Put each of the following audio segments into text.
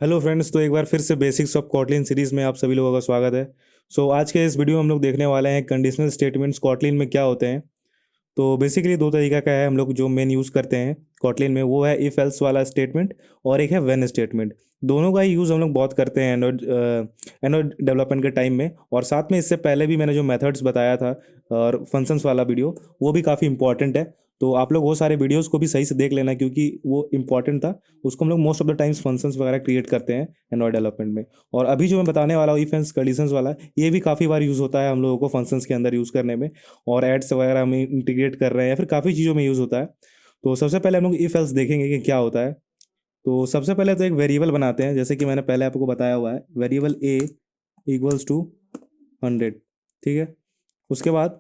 Hello friends, तो एक बार फिर से बेसिक्स ऑफ कॉटलिन सीरीज़ में आप सभी लोगों का स्वागत है। आज के इस वीडियो में हम लोग देखने वाले हैं कंडीशनल स्टेटमेंट्स कॉटलिन में क्या होते हैं। तो बेसिकली दो तरीका का है हम लोग जो मेन यूज़ करते हैं कॉटलिन में, वो है इफ़ एल्स वाला स्टेटमेंट और एक है व्हेन स्टेटमेंट। दोनों का ही यूज़ हम लोग बहुत करते हैं एंड्रॉइड डेवलपमेंट के टाइम में, और साथ में इससे पहले भी मैंने जो मेथड्स बताया था और फंक्शंस वाला वीडियो, वो भी काफ़ी इंपॉर्टेंट है। तो आप लोग वो सारे वीडियोस को भी सही से देख लेना, क्योंकि वो इंपॉर्टेंट था। उसको हम लोग most of the times functions वगैरह क्रिएट करते हैं एंड्रॉइड डेवलपमेंट में। और अभी जो मैं बताने वाला हूँ इफ एंड कंडीशंस वाला, ये भी काफ़ी बार यूज़ होता है हम लोगों को फंक्शंस के अंदर यूज़ करने में, और एड्स वगैरह में इंटीग्रेट कर रहे हैं या फिर काफ़ी चीज़ों में यूज़ होता है। तो सबसे पहले हम लोग इफ एल्स देखेंगे कि क्या होता है। तो सबसे पहले तो एक वेरिएबल बनाते हैं, जैसे कि मैंने पहले आपको बताया हुआ है, वेरिएबल ए इक्वल्स टू 100। ठीक है। उसके बाद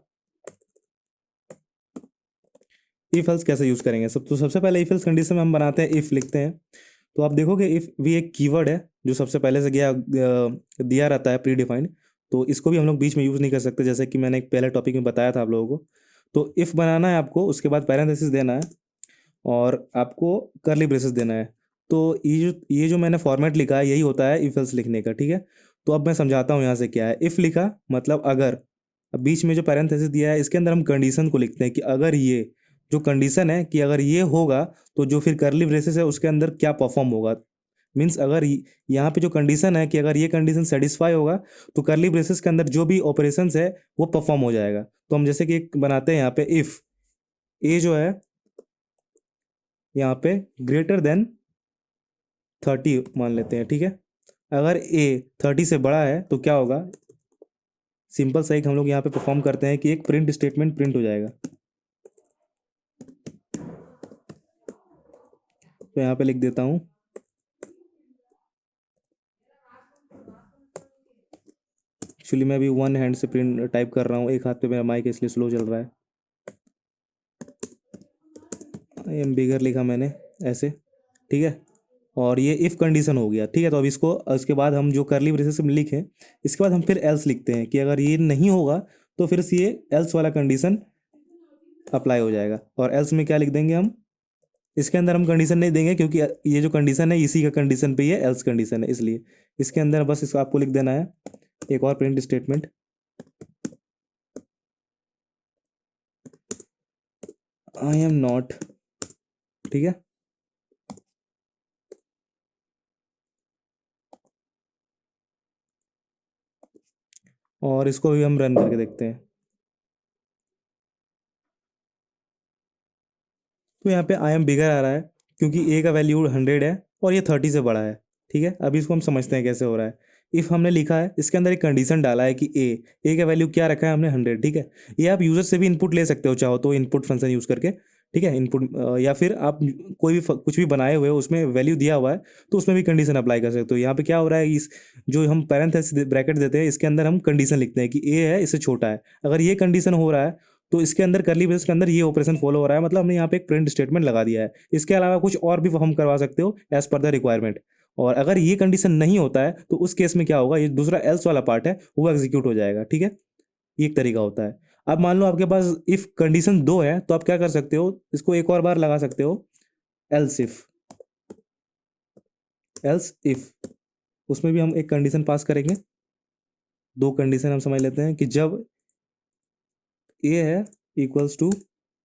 इफ एल्स कैसे यूज़ करेंगे, सबसे पहले इफ एल्स कंडीशन में हम बनाते हैं इफ लिखते हैं। तो आप देखोगे इफ भी एक कीवर्ड है जो सबसे पहले से दिया रहता है प्री डिफाइंड। तो इसको भी हम लोग बीच में यूज़ नहीं कर सकते, जैसे कि मैंने एक पहले टॉपिक में बताया था आप लोगों को। तो इफ बनाना है आपको, उसके बाद पैरेंथेसिस देना है, और आपको करली ब्रेसेस देना है। तो ये जो मैंने फॉर्मेट लिखा है, यही होता है इफ एल्स लिखने का। ठीक है। तो अब मैं समझाता हूँ यहाँ से क्या है। इफ लिखा मतलब अगर, अब बीच में जो पैरेंथेसिस दिया है इसके अंदर हम कंडीशन को लिखते हैं कि अगर ये जो कंडीशन है कि अगर ये होगा, तो जो फिर करली ब्रेसेस है उसके अंदर क्या परफॉर्म होगा। मीन्स अगर यहाँ पे जो कंडीशन है कि अगर ये कंडीशन सेटिस्फाई होगा, तो करली ब्रेसेस के अंदर जो भी ऑपरेशंस है वो परफॉर्म हो जाएगा। तो हम जैसे कि एक बनाते हैं यहाँ पे इफ ए जो है यहाँ पे ग्रेटर देन 30 मान लेते हैं। ठीक है। अगर ए 30 से बड़ा है तो क्या होगा, सिंपल सा एक हम लोग यहाँ पे परफॉर्म करते हैं कि एक प्रिंट स्टेटमेंट प्रिंट हो जाएगा। तो यहाँ पे लिख देता हूँ, एक्चुअली मैं अभी वन हैंड से प्रिंट टाइप कर रहा हूँ, एक हाथ पे मेरा माइक है इसलिए स्लो चल रहा है। आई एम बिगर लिखा मैंने ऐसे। ठीक है। और ये इफ़ कंडीशन हो गया। ठीक है। तो अब इसको, उसके बाद हम जो करली ब्रेसेस में लिखें, इसके बाद हम फिर एल्स लिखते हैं कि अगर ये नहीं होगा तो फिर से ये एल्स वाला कंडीशन अप्लाई हो जाएगा। और एल्स में क्या लिख देंगे हम, इसके अंदर हम कंडीशन नहीं देंगे, क्योंकि ये जो कंडीशन है इसी का कंडीशन पे ये एल्स कंडीशन है, इसलिए इसके अंदर बस इसको आपको लिख देना है एक और print statement, I am not. ठीक है। और इसको भी हम रन करके देखते हैं। तो यहाँ पे आई एम बिगर आ रहा है, क्योंकि ए का वैल्यू 100 है और ये 30 से बड़ा है। ठीक है। अभी इसको हम समझते हैं कैसे हो रहा है। इफ़ हमने लिखा है, इसके अंदर एक कंडीशन डाला है कि ए का वैल्यू क्या रखा है हमने, 100। ठीक है। ये आप यूज़र से भी इनपुट ले सकते हो चाहो तो, इनपुट फंक्शन यूज़ करके। ठीक है। इनपुट या फिर आप कोई भी कुछ भी बनाए हुए हो उसमें वैल्यू दिया हुआ है, तो उसमें भी कंडीशन अप्लाई कर सकते हो। यहाँ पे क्या हो रहा है, इस जो हम पैरेंथेसिस ब्रैकेट देते हैं इसके अंदर हम कंडीशन लिखते हैं कि ए है, इससे छोटा है। अगर ये कंडीशन हो रहा है तो इसके अंदर करली ब्रेस के अंदर ये ऑपरेशन फॉलो हो रहा है, मतलब हमने यहाँ पे एक प्रिंट स्टेटमेंट लगा दिया है। इसके अलावा कुछ और भी हम करवा सकते हो एज पर द रिक्वायरमेंट। और अगर ये कंडीशन नहीं होता है तो उस केस में क्या होगा, ये दूसरा एल्स वाला पार्ट है वो एग्जीक्यूट हो जाएगा। ठीक है। ये एक तरीका होता है। अब मान लो आपके पास इफ कंडीशन दो है, तो आप क्या कर सकते हो, इसको एक और बार लगा सकते हो, एल्स इफ। एल्स इफ उसमें भी हम एक कंडीशन पास करेंगे। दो कंडीशन हम समझ लेते हैं कि जब ए है इक्वल्स टू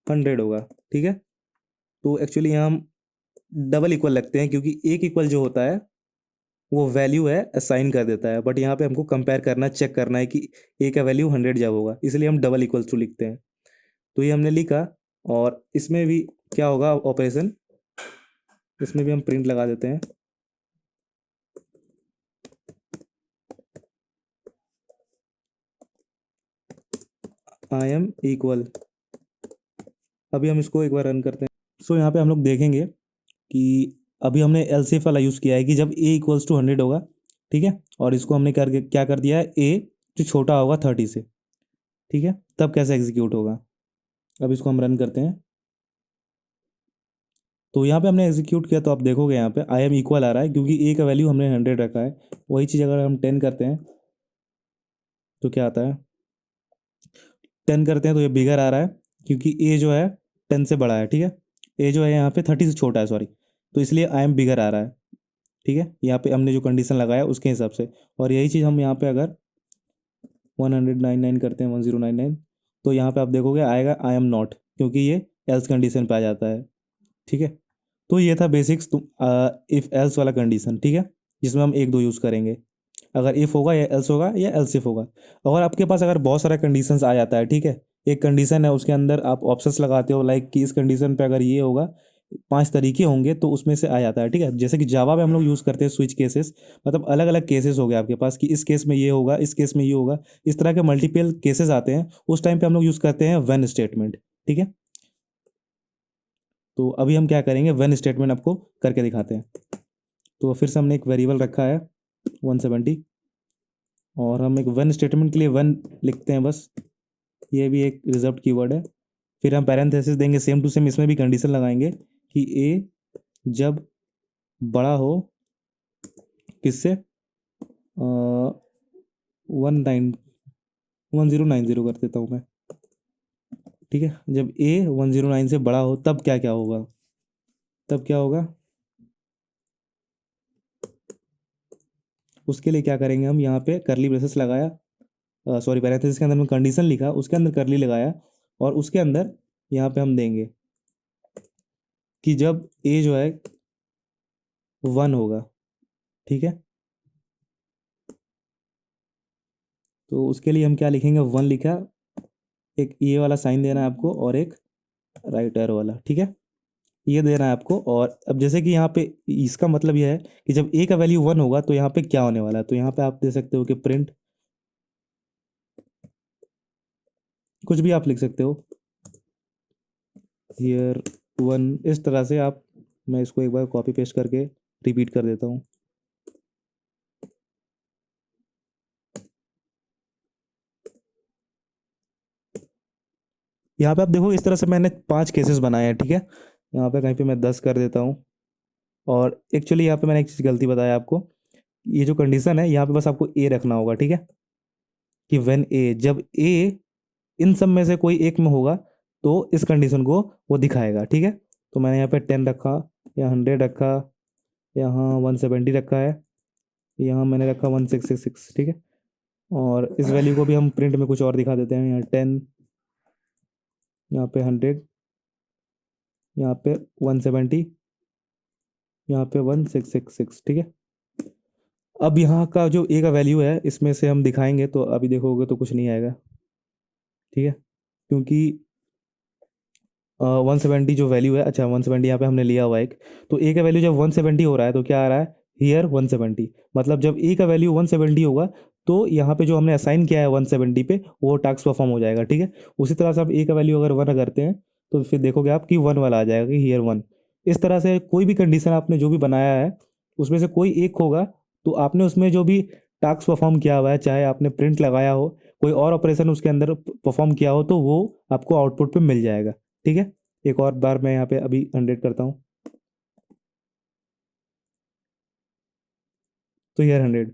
100 होगा। ठीक है। तो एक्चुअली यहाँ हम डबल इक्वल लगते हैं, क्योंकि एक इक्वल जो होता है वो वैल्यू है असाइन कर देता है, बट यहाँ पे हमको कंपेयर करना, चेक करना है कि ए का वैल्यू 100 जब होगा, इसलिए हम डबल इक्वल्स टू लिखते हैं। तो ये हमने लिखा। और इसमें भी क्या होगा ऑपरेशन, इसमें भी हम प्रिंट लगा देते हैं, आई एम इक्वल। अभी हम इसको एक बार रन करते हैं। यहाँ पे हम लोग देखेंगे कि अभी हमने एलसीएफ वाला यूज़ किया है कि जब ए इक्वल्स टू 100 होगा। ठीक है। और इसको हमने करके क्या कर दिया है, ए जो छोटा होगा 30 से। ठीक है। तब कैसे एग्जीक्यूट होगा, अब इसको हम रन करते हैं। तो यहाँ पे हमने एग्जीक्यूट किया, तो आप देखोगे यहाँ पे आई एम इक्वल आ रहा है, क्योंकि ए का वैल्यू हमने 100 रखा है। वही चीज़ अगर हम 10 करते हैं तो क्या आता है, 10 करते हैं तो ये बिगर आ रहा है, क्योंकि ए जो है 10 से बड़ा है। ठीक है। ए जो है यहाँ पे 30 से छोटा है, सॉरी। तो इसलिए आई एम बिगर आ रहा है। ठीक है, यहाँ पे हमने जो कंडीशन लगाया उसके हिसाब से। और यही चीज़ हम यहाँ पे अगर 199 करते हैं, 1099, तो यहाँ पे आप देखोगे आएगा आई एम नॉट, क्योंकि ये एल्स कंडीशन पे आ जाता है। ठीक है, तो ये था बेसिक्स तुम इफ़ एल्स वाला कंडीशन। ठीक है, जिसमें हम एक दो यूज़ करेंगे, अगर इफ़ होगा या एल्स होगा या एल्स इफ होगा। और आपके पास अगर बहुत सारा कंडीशंस आ जाता है, ठीक है, एक कंडीशन है उसके अंदर आप ऑप्शंस लगाते हो, लाइक कि इस कंडीशन पे अगर ये होगा, 5 तरीके होंगे, तो उसमें से आ जाता है। ठीक है, जैसे कि जावा में हम लोग यूज़ करते हैं स्विच केसेस, मतलब अलग अलग केसेस हो गए आपके पास कि इस केस में ये होगा, इस केस में ये होगा, इस तरह के मल्टीपल केसेस आते हैं। उस टाइम पे हम लोग यूज़ करते हैं व्हेन स्टेटमेंट। ठीक है, तो अभी हम क्या करेंगे, व्हेन स्टेटमेंट आपको करके दिखाते हैं। तो फिर से हमने एक वेरिएबल रखा है 170, और हम एक व्हेन स्टेटमेंट के लिए व्हेन लिखते हैं बस, ये भी एक रिजर्व्ड कीवर्ड है। फिर हम पैरेंथेसिस देंगे, सेम टू सेम इसमें भी कंडीशन लगाएंगे कि ए जब बड़ा हो किससे, 1090 कर देता हूँ मैं। ठीक है, जब ए 109 से बड़ा हो तब क्या क्या होगा, तब क्या होगा, उसके लिए क्या करेंगे हम, यहाँ पे करली ब्रेसेस लगाया, सॉरी पैरेंथेसिस के अंदर में कंडीशन लिखा, उसके अंदर करली लगाया, और उसके अंदर यहाँ पे हम देंगे कि जब ए जो है 1 होगा। ठीक है, तो उसके लिए हम क्या लिखेंगे, 1 लिखा, एक ये वाला साइन देना है आपको, और एक राइट एरो वाला। ठीक है, ये देना है आपको। और अब जैसे कि यहाँ पे इसका मतलब यह है कि जब ए का वैल्यू 1 होगा तो यहाँ पे क्या होने वाला है, तो यहाँ पे आप दे सकते हो कि प्रिंट, कुछ भी आप लिख सकते हो, हियर 1, इस तरह से आप, मैं इसको एक बार कॉपी पेस्ट करके रिपीट कर देता हूँ। यहाँ पे आप देखो इस तरह से मैंने 5 केसेस बनाए हैं। ठीक है, यहाँ पे कहीं पे मैं 10 कर देता हूँ। और एक्चुअली यहाँ पे मैंने एक चीज़ गलती बताया आपको, ये जो कंडीशन है यहाँ पे बस आपको ए रखना होगा। ठीक है, कि व्हेन ए, जब ए इन सब में से कोई एक में होगा तो इस कंडीशन को वो दिखाएगा। ठीक है, तो मैंने यहाँ पे 10 रखा, या 100 रखा, यहाँ 170 रखा है, यहाँ मैंने रखा 1666। ठीक है, और इस वैल्यू को भी हम प्रिंट में कुछ और दिखा देते हैं, यहाँ 10, यहाँ पे 100, यहाँ पे 170, यहाँ पे 1666। ठीक है, अब यहाँ का जो ए का वैल्यू है इसमें से हम दिखाएंगे, तो अभी देखोगे तो कुछ नहीं आएगा। ठीक है, क्योंकि 170 जो वैल्यू है, अच्छा 170 यहाँ पे हमने लिया हुआ एक, तो ए का वैल्यू जब 170 हो रहा है तो क्या आ रहा है, हियर 170, मतलब जब ए का वैल्यू 170 होगा तो यहाँ पे जो हमने असाइन किया है 170 पे वो टास्क परफॉर्म हो जाएगा। ठीक है, उसी तरह से आप ए का वैल्यू अगर 1 करते हैं तो फिर देखोगे आप कि 1 वाला आ जाएगा कि हियर 1। इस तरह से कोई भी कंडीशन आपने जो भी बनाया है उसमें से कोई एक होगा, तो आपने उसमें जो भी टास्क परफॉर्म किया हुआ है, चाहे आपने प्रिंट लगाया हो, कोई और ऑपरेशन उसके अंदर परफॉर्म किया हो, तो वो आपको आउटपुट पे मिल जाएगा। ठीक है, एक और बार मैं यहाँ पे अभी 100 करता हूँ, तो यार 100।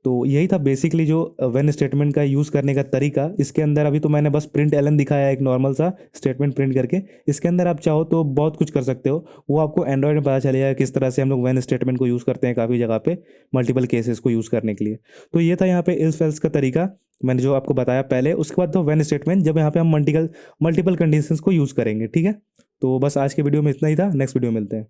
तो यही था बेसिकली जो व्हेन स्टेटमेंट का यूज़ करने का तरीका। इसके अंदर अभी तो मैंने बस प्रिंट एलन दिखाया, एक नॉर्मल सा स्टेटमेंट प्रिंट करके। इसके अंदर आप चाहो तो बहुत कुछ कर सकते हो, वो आपको एंड्रॉयड में पता चलेगा किस तरह से हम लोग व्हेन स्टेटमेंट को यूज़ करते हैं काफ़ी जगह पे मल्टीपल केसेस को यूज़ करने के लिए। तो ये था यहाँ पे इल्स फेल्स का तरीका, मैंने जो आपको बताया पहले। उसके बाद तो व्हेन स्टेटमेंट, जब यहाँ पे हम मल्टीपल मल्टीपल कंडीशंस को यूज़ करेंगे। ठीक है, तो बस आज के वीडियो में इतना ही था, नेक्स्ट वीडियो में मिलते हैं।